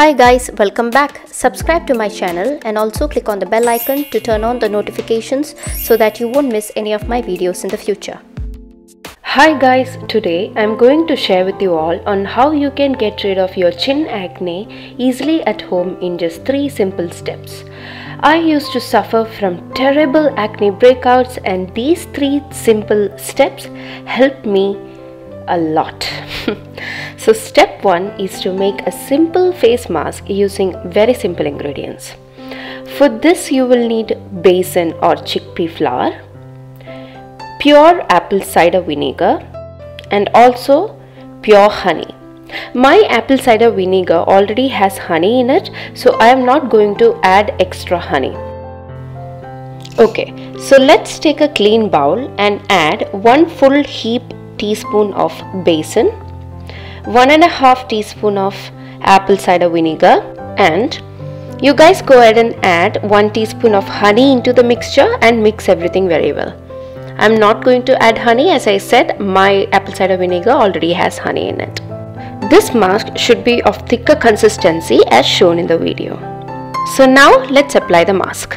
Hi guys, welcome back. Subscribe to my channel and also click on the bell icon to turn on the notifications so that you won't miss any of my videos in the future. Hi guys, today I'm going to share with you all on how you can get rid of your chin acne easily at home in just 3 simple steps. I used to suffer from terrible acne breakouts and these 3 simple steps helped me a lot. So step 1 is to make a simple face mask using very simple ingredients. For this you will need besan or chickpea flour, pure apple cider vinegar and also pure honey. My apple cider vinegar already has honey in it, so I am not going to add extra honey. Okay, so let's take a clean bowl and add 1 full heap teaspoon of besan, 1.5 teaspoon of apple cider vinegar, and you guys go ahead and add 1 teaspoon of honey into the mixture and mix everything very well. I'm not going to add honey, as I said my apple cider vinegar already has honey in it. This mask should be of thicker consistency as shown in the video. So now let's apply the mask.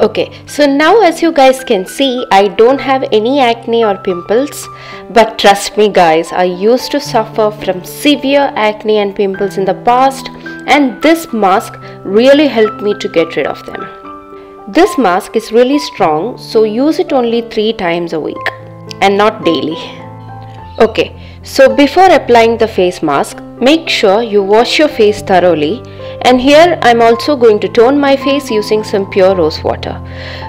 Okay, so now as you guys can see, I don't have any acne or pimples, but trust me guys, I used to suffer from severe acne and pimples in the past, and this mask really helped me to get rid of them. This mask is really strong, so use it only 3 times a week and not daily. Okay, so before applying the face mask, make sure you wash your face thoroughly, and here I'm also going to tone my face using some pure rose water.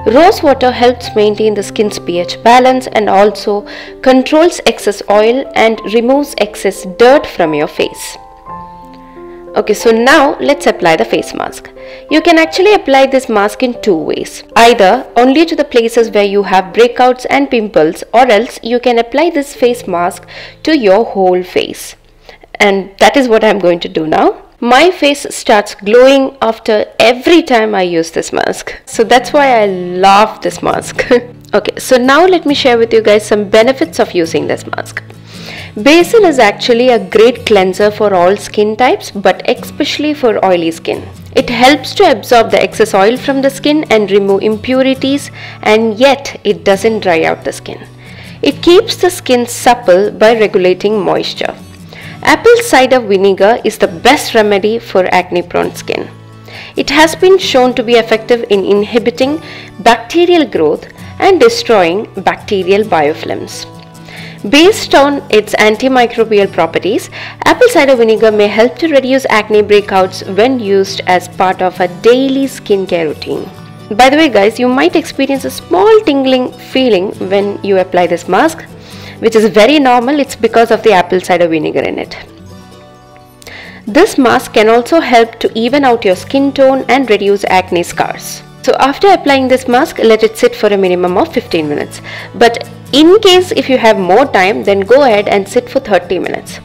Rose water helps maintain the skin's pH balance and also controls excess oil and removes excess dirt from your face. Okay, so now let's apply the face mask. You can actually apply this mask in 2 ways. Either only to the places where you have breakouts and pimples, or else you can apply this face mask to your whole face. And that is what I'm going to do now. My face starts glowing after every time I use this mask. So that's why I love this mask. Okay, so now let me share with you guys some benefits of using this mask. Besan is actually a great cleanser for all skin types, but especially for oily skin. It helps to absorb the excess oil from the skin and remove impurities, and yet it doesn't dry out the skin. It keeps the skin supple by regulating moisture. Apple cider vinegar is the best remedy for acne-prone skin. It has been shown to be effective in inhibiting bacterial growth and destroying bacterial biofilms. Based on its antimicrobial properties, apple cider vinegar may help to reduce acne breakouts when used as part of a daily skincare routine. By the way guys, you might experience a small tingling feeling when you apply this mask, which is very normal. It's because of the apple cider vinegar in it. This mask can also help to even out your skin tone and reduce acne scars. So after applying this mask, let it sit for a minimum of 15 minutes. But in case if you have more time, then go ahead and sit for 30 minutes.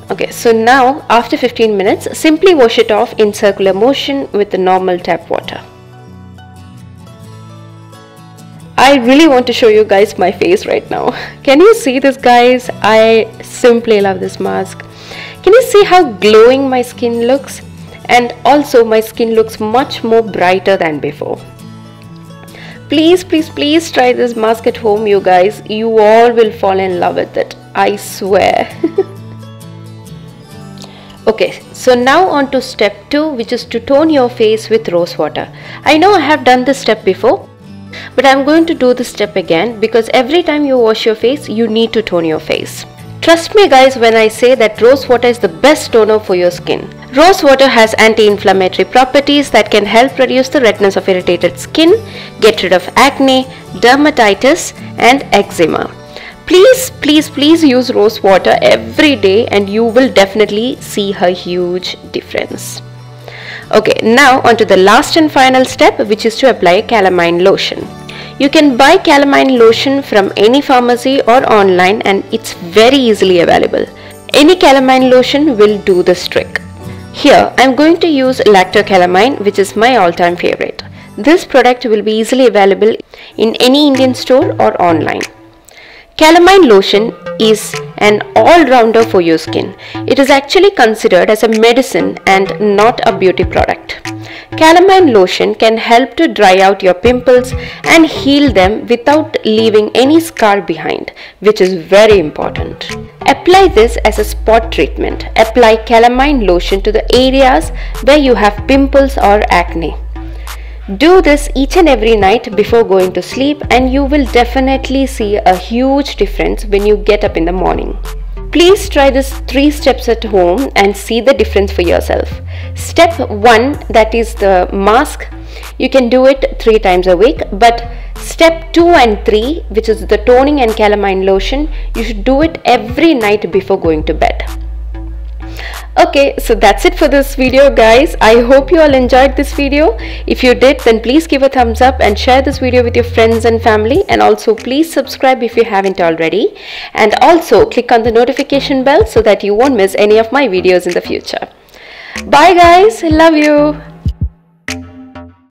Okay, so now after 15 minutes, simply wash it off in circular motion with the normal tap water. I really want to show you guys my face right now. Can you see this guys? I simply love this mask. Can you see how glowing my skin looks? And also my skin looks much more brighter than before. Please, please, please try this mask at home, you guys. You all will fall in love with it. I swear. Okay, so now on to step 2, which is to tone your face with rose water. I know I have done this step before, but I'm going to do this step again because every time you wash your face, you need to tone your face. Trust me guys when I say that rose water is the best toner for your skin. Rose water has anti-inflammatory properties that can help reduce the redness of irritated skin, get rid of acne, dermatitis and eczema. Please, please, please use rose water every day and you will definitely see a huge difference. Okay, now on to the last and final step, which is to apply Calamine Lotion. You can buy Calamine Lotion from any pharmacy or online and it's very easily available. Any Calamine Lotion will do this trick. Here I am going to use Lacto Calamine, which is my all-time favorite. This product will be easily available in any Indian store or online. Calamine Lotion is an all-rounder for your skin. It is actually considered as a medicine and not a beauty product. Calamine Lotion can help to dry out your pimples and heal them without leaving any scar behind, which is very important. Apply this as a spot treatment. Apply Calamine Lotion to the areas where you have pimples or acne. Do this each and every night before going to sleep, and you will definitely see a huge difference when you get up in the morning. Please try this 3 steps at home and see the difference for yourself. Step 1, that is the mask, you can do it 3 times a week, but step 2 and 3, which is the toning and Calamine Lotion, you should do it every night before going to bed. Okay, so that's it for this video, guys. I hope you all enjoyed this video. If you did, then please give a thumbs up and share this video with your friends and family, and also please subscribe if you haven't already, and also click on the notification bell so that you won't miss any of my videos in the future. Bye guys, love you.